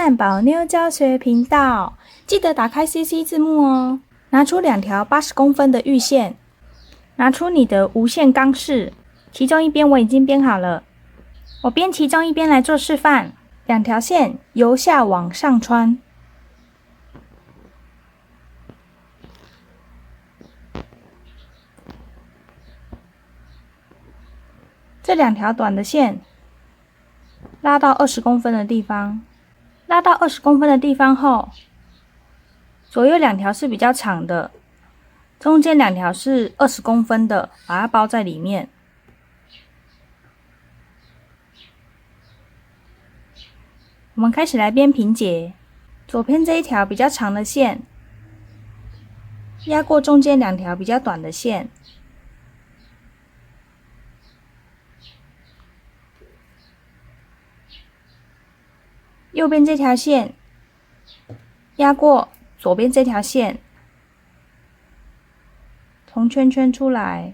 看宝妞教学频道，记得打开 CC 字幕哦。拿出2条80公分的玉线，拿出你的无线钢饰，其中一边我已经编好了，我编其中一边来做示范。2条线由下往上穿，这2条短的线拉到20公分的地方，拉到20公分的地方后，左右2条是比较长的，中间2条是20公分的，把它包在里面。我们开始来编平结，左边这一条比较长的线，压过中间2条比较短的线，右边这条线压过左边这条线，从圈圈出来。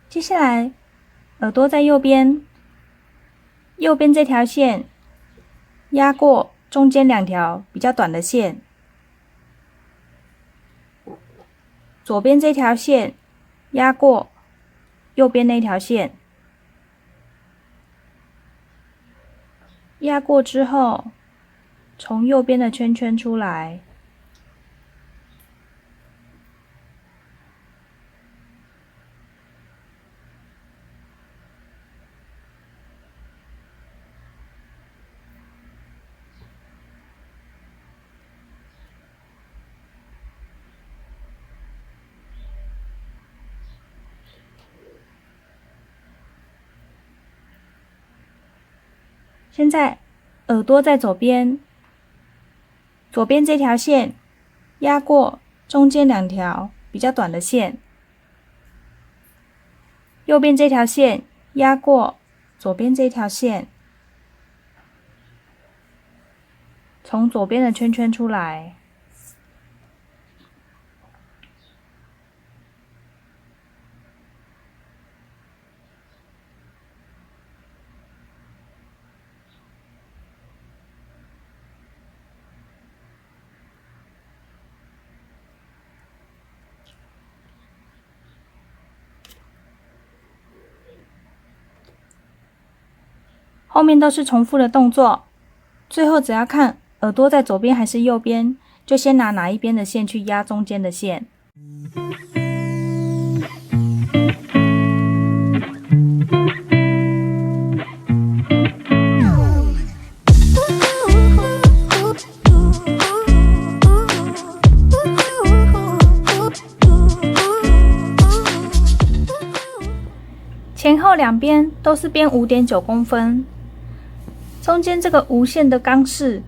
接下来，耳朵在右边，右边这条线压过中间2条比较短的线，左边这条线压过右边那条线，压过之后，从右边的圈圈出来。现在耳朵在左边，左边这条线压过中间2条比较短的线，右边这条线压过左边这条线，从左边的圈圈出来。后面都是重复的动作，最后只要看耳朵在左边还是右边，就先拿哪一边的线去压中间的线。前后2边都是编5.9公分，中间这个无线的钢饰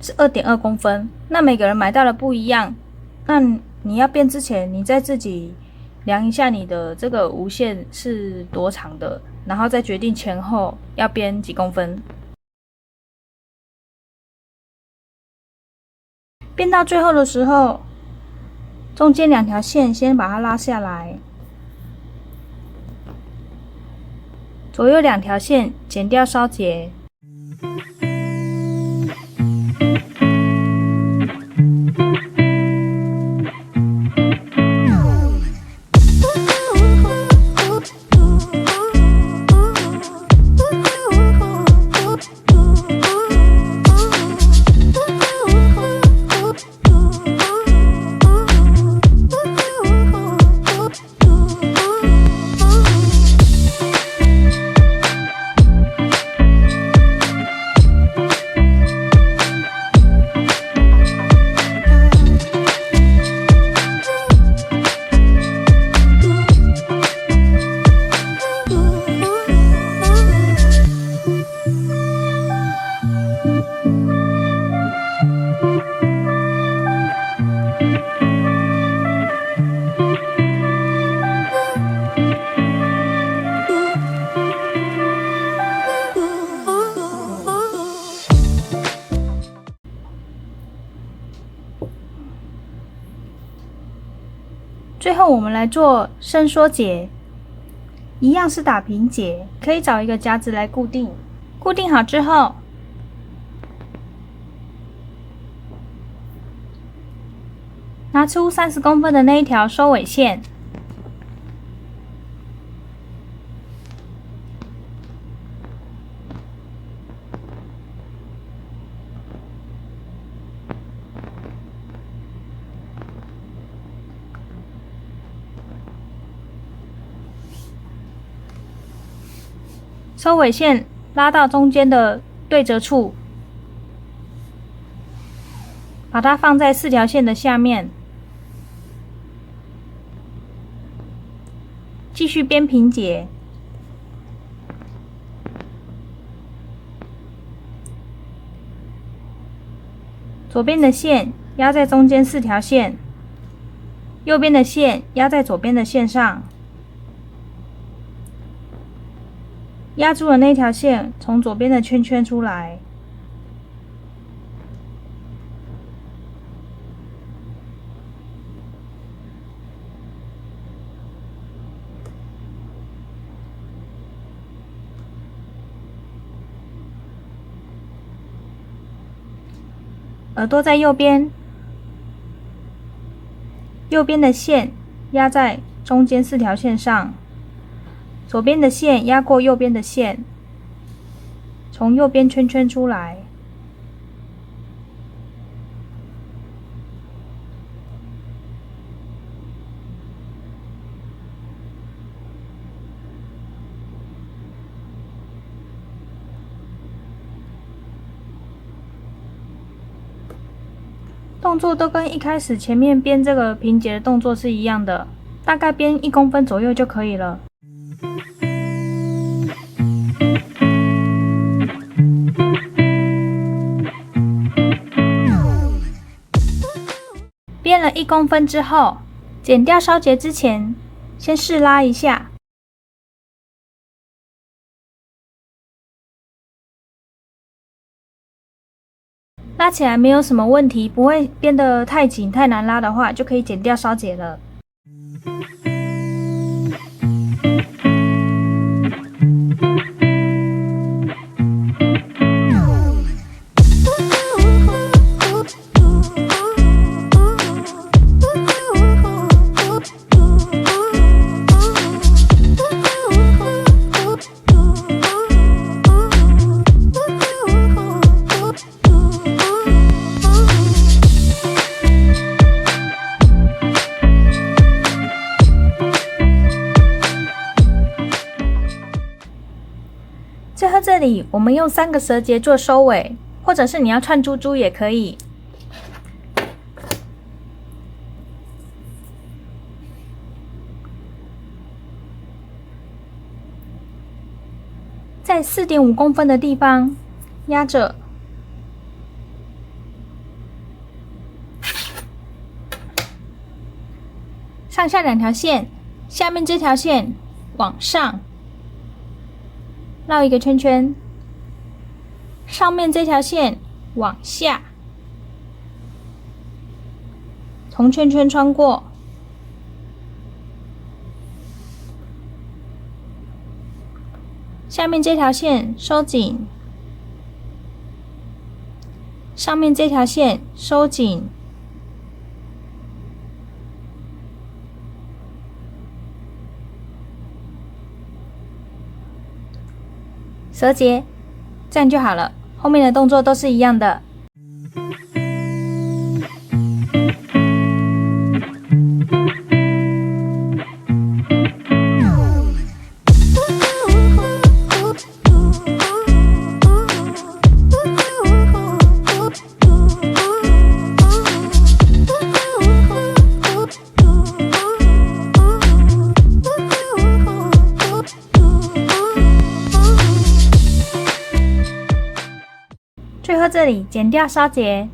是2.2公分，那每个人买到的不一样，那你要编之前，你再自己量一下你的这个无线是多长的，然后再决定前后要编几公分。编到最后的时候，中间2条线先把它拉下来，左右2条线剪掉梢结，后我们来做伸缩结，一样是打平结，可以找一个夹子来固定。固定好之后，拿出30公分的那一条收尾线，收尾线拉到中间的对折处，把它放在4条线的下面，继续编平结。左边的线压在中间4条线，右边的线压在左边的线上。压住的那条线从左边的圈圈出来，耳朵在右边，右边的线压在中间4条线上。左边的线压过右边的线，从右边圈圈出来。动作都跟一开始前面编这个平结的动作是一样的，大概编1公分左右就可以了。编了1公分之后，剪掉梢结之前，先试拉一下。拉起来没有什么问题，不会编得太紧太难拉的话，就可以剪掉梢结了。最后这里我们用3个折结做收尾，或者是你要串珠珠也可以。在4.5公分的地方压着，上下2条线，下面这条线往上绕一个圈圈，上面这条线往下，从圈圈穿过，下面这条线收紧，上面这条线收紧，折结，这样就好了。后面的动作都是一样的。最后这里剪掉梢结，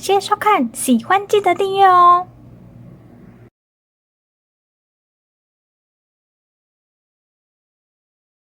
谢收看，喜欢记得订阅哦。